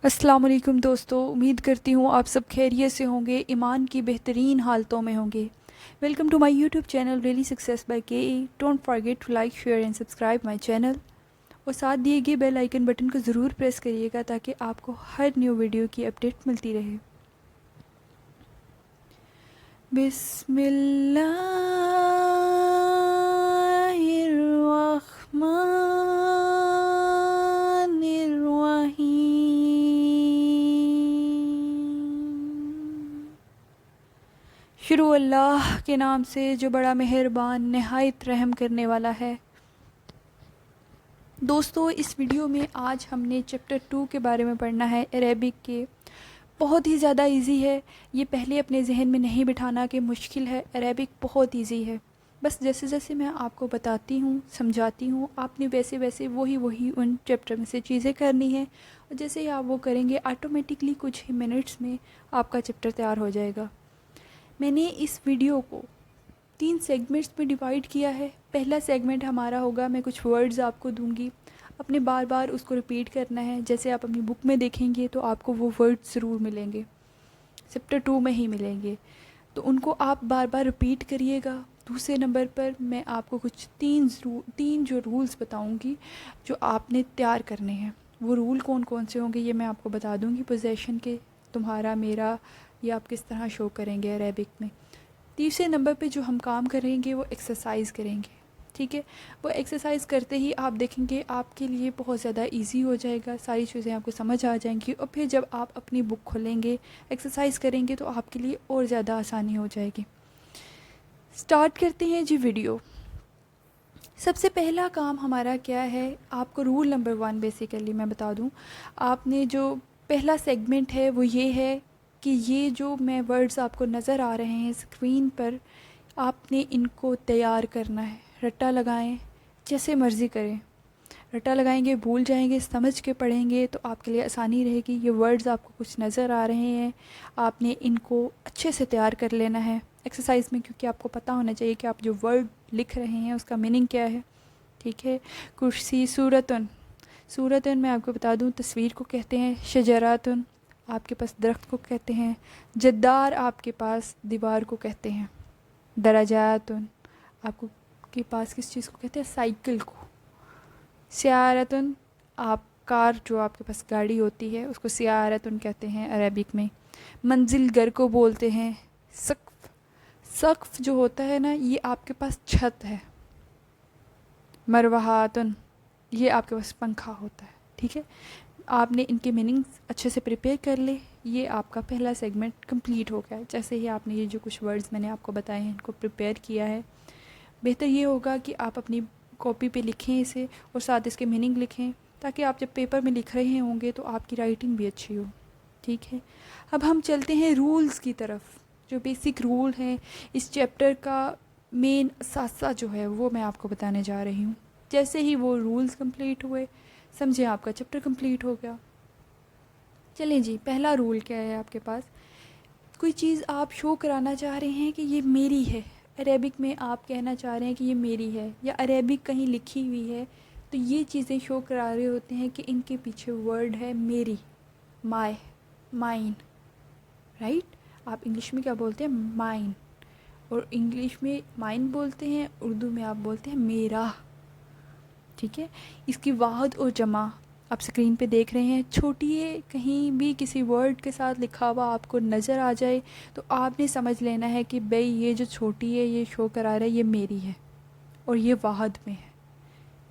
अस्सलाम वालेकुम दोस्तों, उम्मीद करती हूँ आप सब खैरियत से होंगे, ईमान की बेहतरीन हालतों में होंगे। Welcome to my YouTube channel really success by K. Don't forget to like share and subscribe my channel और साथ दिए गए बेल आइकन बटन को ज़रूर प्रेस करिएगा ताकि आपको हर न्यू वीडियो की अपडेट मिलती रहे। बिस्मिल्लाहिर्रहमानिर्रहीम। शुरू अल्लाह के नाम से जो बड़ा मेहरबान नहायत रहम करने वाला है। दोस्तों, इस वीडियो में आज हमने चैप्टर 2 के बारे में पढ़ना है, अरेबिक के। बहुत ही ज़्यादा इजी है, ये पहले अपने जहन में नहीं बिठाना कि मुश्किल है। अरेबिक बहुत इजी है, बस जैसे जैसे मैं आपको बताती हूँ, समझाती हूँ, आपने वैसे वैसे वही उन चैप्टर में से चीज़ें करनी है और जैसे ही आप वो करेंगे ऑटोमेटिकली कुछ ही मिनट्स में आपका चैप्टर तैयार हो जाएगा। मैंने इस वीडियो को 3 सेगमेंट्स में डिवाइड किया है। पहला सेगमेंट हमारा होगा, मैं कुछ वर्ड्स आपको दूंगी, अपने बार बार उसको रिपीट करना है। जैसे आप अपनी बुक में देखेंगे तो आपको वो वर्ड्स ज़रूर मिलेंगे, चैप्टर 2 में ही मिलेंगे, तो उनको आप बार बार रिपीट करिएगा। दूसरे नंबर पर मैं आपको कुछ तीन जो रूल्स बताऊंगी जो आपने तैयार करने हैं। वो रूल कौन कौन से होंगे ये मैं आपको बता दूंगी। पोजेशन के, तुम्हारा, मेरा, ये आप किस तरह शो करेंगे अरेबिक में। तीसरे नंबर पे जो हम काम करेंगे वो एक्सरसाइज करेंगे, ठीक है। वो एक्सरसाइज करते ही आप देखेंगे आपके लिए बहुत ज़्यादा इजी हो जाएगा, सारी चीज़ें आपको समझ आ जाएंगी और फिर जब आप अपनी बुक खोलेंगे, एक्सरसाइज करेंगे तो आपके लिए और ज़्यादा आसानी हो जाएगी। स्टार्ट करते हैं जी वीडियो। सबसे पहला काम हमारा क्या है, आपको रूल नंबर 1 बेसिकली मैं बता दूं। आपने जो पहला सेगमेंट है वो ये है कि ये जो मैं वर्ड्स आपको नज़र आ रहे हैं स्क्रीन पर, आपने इनको तैयार करना है। रट्टा लगाएं, जैसे मर्ज़ी करें, रट्टा लगाएंगे, भूल जाएंगे, समझ के पढ़ेंगे तो आपके लिए आसानी रहेगी। ये वर्ड्स आपको कुछ नज़र आ रहे हैं, आपने इनको अच्छे से तैयार कर लेना है एक्सरसाइज में, क्योंकि आपको पता होना चाहिए कि आप जो वर्ड लिख रहे हैं उसका मीनिंग क्या है, ठीक है। कुर्सी, सूरतन, सूरतन मैं आपको बता दूं तस्वीर को कहते हैं। शजरातन आपके पास दरख्त को कहते हैं। जद्दार आपके पास दीवार को कहते हैं। दराजातन आपको के पास किस चीज़ को कहते हैं, साइकिल को। सियारतन आप कार, जो आपके पास गाड़ी होती है उसको सियारतन कहते हैं अरबिक में। मंजिल घर को बोलते हैं। सक़्फ़, सक़्फ़ जो होता है ना, ये आपके पास छत है। मरवाहातन ये आपके पास पंखा होता है, ठीक है। आपने इनके मीनिंग्स अच्छे से प्रिपेयर कर ले। ये आपका पहला सेगमेंट कंप्लीट हो गया है। जैसे ही आपने ये जो कुछ वर्ड्स मैंने आपको बताए हैं इनको प्रिपेयर किया है, बेहतर ये होगा कि आप अपनी कॉपी पे लिखें इसे और साथ इसके मीनिंग लिखें, ताकि आप जब पेपर में लिख रहे होंगे तो आपकी राइटिंग भी अच्छी हो, ठीक है। अब हम चलते हैं रूल्स की तरफ। जो बेसिक रूल हैं इस चैप्टर का, मेन असासा जो है वो मैं आपको बताने जा रही हूँ। जैसे ही वो रूल्स कंप्लीट हुए, समझे आपका चैप्टर कंप्लीट हो गया। चलें जी, पहला रूल क्या है आपके पास, कोई चीज़ आप शो कराना चाह रहे हैं कि ये मेरी है। अरेबिक में आप कहना चाह रहे हैं कि ये मेरी है, या अरेबिक कहीं लिखी हुई है, तो ये चीज़ें शो करा रहे होते हैं कि इनके पीछे वर्ड है मेरी, माय, माइन, राइट। आप इंग्लिश में क्या बोलते हैं, माइन, और इंग्लिश में माइन बोलते हैं, उर्दू में आप बोलते हैं मेरा, ठीक है। इसकी वाहद और जमा आप स्क्रीन पे देख रहे हैं। छोटी है, कहीं भी किसी वर्ड के साथ लिखा हुआ आपको नज़र आ जाए तो आपने समझ लेना है कि भाई ये जो छोटी है ये शो करा रहा है ये मेरी है और ये वाहद में है,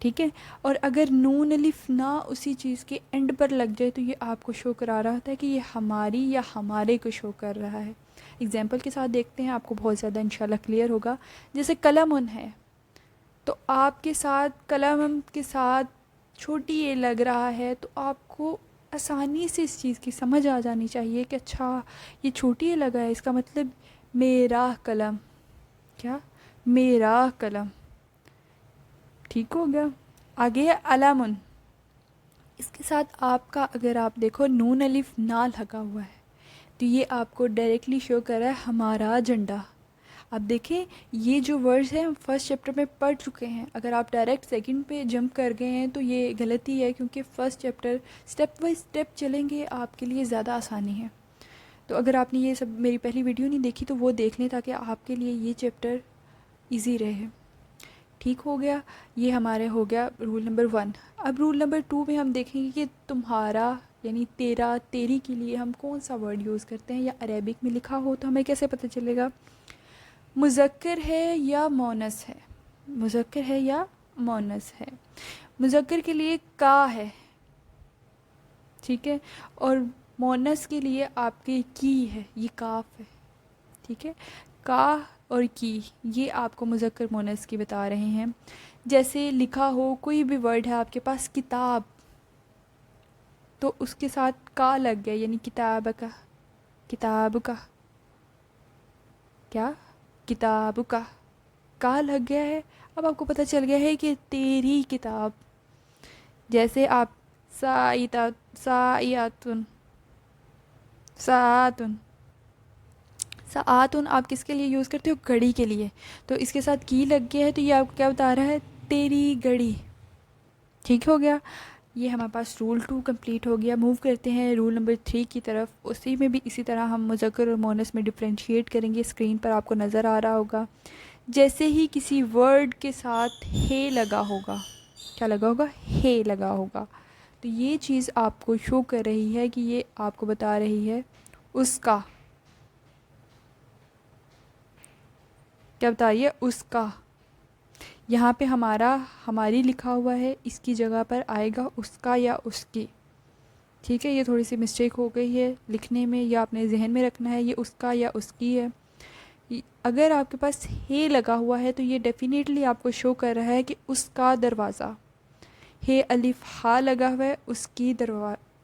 ठीक है। और अगर नून अलिफ ना उसी चीज़ के एंड पर लग जाए तो ये आपको शो करा रहा होता है कि ये हमारी या हमारे को शो कर रहा है। एग्जाम्पल के साथ देखते हैं, आपको बहुत ज़्यादा इंशाल्लाह क्लियर होगा। जैसे कलम है, तो आपके साथ कलम के साथ छोटी ये लग रहा है तो आपको आसानी से इस चीज़ की समझ आ जानी चाहिए कि अच्छा ये छोटी ये लगा है, इसका मतलब मेरा कलम, क्या, मेरा कलम, ठीक हो गया। आगे है अलामुन, इसके साथ आपका अगर आप देखो नून अलिफ ना लगा हुआ है तो ये आपको डायरेक्टली शो कर रहा है हमारा झंडा। अब देखें, ये जो वर्ड्स हैं हम फर्स्ट चैप्टर में पढ़ चुके हैं। अगर आप डायरेक्ट सेकंड पे जंप कर गए हैं तो ये गलती है, क्योंकि first chapter step by step चलेंगे आपके लिए ज़्यादा आसानी है। तो अगर आपने ये सब मेरी पहली वीडियो नहीं देखी तो वो देख लें, ताकि आपके लिए ये चैप्टर ईजी रहे। ठीक हो गया, ये हमारे हो गया रूल नंबर 1। अब रूल नंबर 2 में हम देखेंगे कि तुम्हारा यानी तेरा, तेरी के लिए हम कौन सा वर्ड यूज़ करते हैं, या अरेबिक में लिखा हो तो हमें कैसे पता चलेगा मुज़क्कर है या मोनस है। मुज़क्कर है या मोनस है। मुज़क्कर के लिए का है, ठीक है, और मोनस के लिए आपके की है, ये काफ है, ठीक है। का और की ये आपको मुज़क्कर मोनस की बता रहे हैं। जैसे लिखा हो कोई भी वर्ड है आपके पास किताब, तो उसके साथ का लग गया, यानी किताब का, किताब का, क्या, किताब का लग गया है। अब आपको पता चल गया है कि तेरी किताब। जैसे आप साइता, साइयातुन, सातुन, सातुन आप किसके लिए यूज़ करते हो, घड़ी के लिए, तो इसके साथ की लग गया है, तो ये आपको क्या बता रहा है, तेरी घड़ी। ठीक हो गया, ये हमारे पास रूल 2 कंप्लीट हो गया। मूव करते हैं रूल नंबर 3 की तरफ। उसी में भी इसी तरह हम मुज़क्कर और मोनस में डिफ्रेंशिएट करेंगे। स्क्रीन पर आपको नज़र आ रहा होगा, जैसे ही किसी वर्ड के साथ हे लगा होगा, क्या लगा होगा, हे लगा होगा, तो ये चीज़ आपको शो कर रही है कि ये आपको बता रही है उसका, क्या बता रही है, उसका। यहाँ पे हमारा, हमारी लिखा हुआ है, इसकी जगह पर आएगा उसका या उसकी। ठीक है, ये थोड़ी सी मिस्टेक हो गई है लिखने में, या अपने जहन में रखना है, ये उसका या उसकी है। अगर आपके पास हे लगा हुआ है तो ये डेफिनेटली आपको शो कर रहा है कि उसका दरवाज़ा। हे अलिफ हा लगा हुआ है,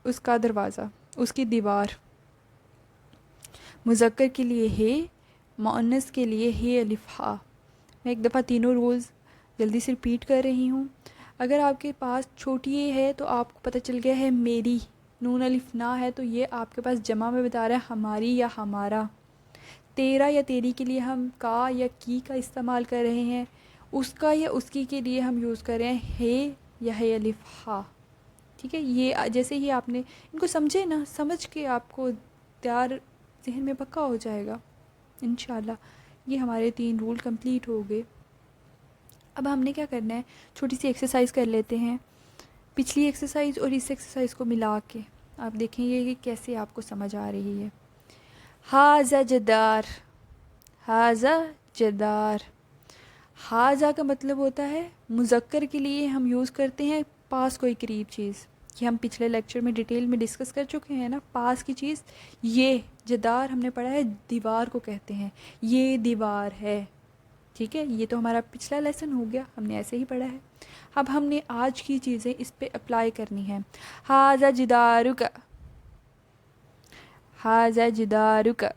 उसका दरवाज़ा, उसकी दीवार। मुज़क्कर के लिए हे, मुअन्नस के लिए हे अलिफ हा। मैं एक दफ़ा तीनों रूल्स जल्दी से रिपीट कर रही हूँ। अगर आपके पास छोटी ए है तो आपको पता चल गया है मेरी, नून अलिफ ना है तो ये आपके पास जमा में बता रहा है हमारी या हमारा। तेरा या तेरी के लिए हम का या की का इस्तेमाल कर रहे हैं। उसका या उसकी के लिए हम यूज़ कर रहे हैं हे या हे अलिफ हा। ठीक है, ये जैसे ही आपने इनको समझे ना, समझ के आपको तैयार जहन में पक्का हो जाएगा इंशाल्लाह। ये हमारे 3 रूल कंप्लीट हो गए। अब हमने क्या करना है, छोटी सी एक्सरसाइज कर लेते हैं, पिछली एक्सरसाइज और इस एक्सरसाइज को मिला के आप देखेंगे कि कैसे आपको समझ आ रही है। हाजा जदार, हाजा जदार। हाजा का मतलब होता है मुज़क्कर के लिए हम यूज़ करते हैं पास कोई करीब चीज़, कि हम पिछले लेक्चर में डिटेल में डिस्कस कर चुके हैं ना, पास की चीज़। ये जदार हमने पढ़ा है दीवार को कहते हैं, ये दीवार है। ठीक है, ये तो हमारा पिछला लेसन हो गया, हमने ऐसे ही पढ़ा है। अब हमने आज की चीज़ें इस पे अप्लाई करनी है। हाजा जिदारुका, हाजा जिदारुका।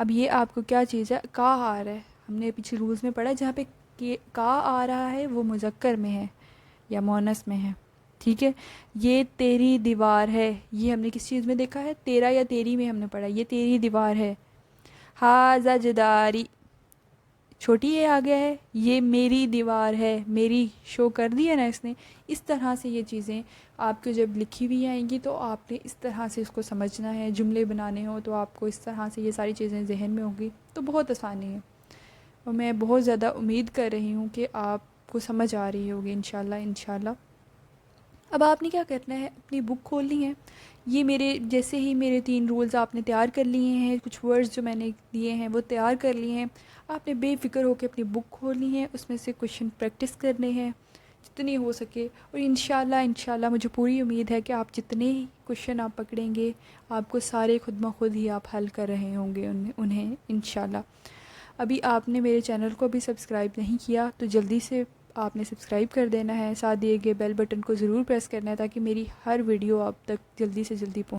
अब ये आपको क्या चीज़ है, का आ रहा है, हमने पिछले रूल्स में पढ़ा जहाँ पे का आ रहा है वो मुज़क्कर में है या मोनस में है। ठीक है, ये तेरी दीवार है, ये हमने किस चीज़ में देखा है, तेरा या तेरी में हमने पढ़ा, ये तेरी दीवार है। हाजा जिदारी, छोटी ए आ गया है, ये मेरी दीवार है, मेरी शो कर दी है ना इसने। इस तरह से ये चीज़ें आपको जब लिखी हुई आएंगी तो आपने इस तरह से इसको समझना है। जुमले बनाने हो तो आपको इस तरह से ये सारी चीज़ें जहन में होगी, तो बहुत आसानी है। और मैं बहुत ज़्यादा उम्मीद कर रही हूँ कि आपको समझ आ रही होगी इंशाल्लाह, इंशाल्लाह। अब आपने क्या करना है, अपनी बुक खोलनी है। ये मेरे जैसे ही मेरे 3 रूल्स आपने तैयार कर लिए हैं, कुछ वर्ड्स जो मैंने दिए हैं वो तैयार कर लिए हैं, आपने बेफिक्र होकर अपनी बुक खोलनी है, उसमें से क्वेश्चन प्रैक्टिस करने हैं जितनी हो सके। और इंशाल्लाह इंशाल्लाह मुझे पूरी उम्मीद है कि आप जितने क्वेश्चन आप पकड़ेंगे आपको सारे खुद ब खुद ही आप हल कर रहे होंगे उन्हें इंशाल्लाह। अभी आपने मेरे चैनल को भी सब्सक्राइब नहीं किया तो जल्दी से आपने सब्सक्राइब कर देना है, साथ दिए गए बेल बटन को ज़रूर प्रेस करना है ताकि मेरी हर वीडियो आप तक जल्दी से जल्दी पहुँचे।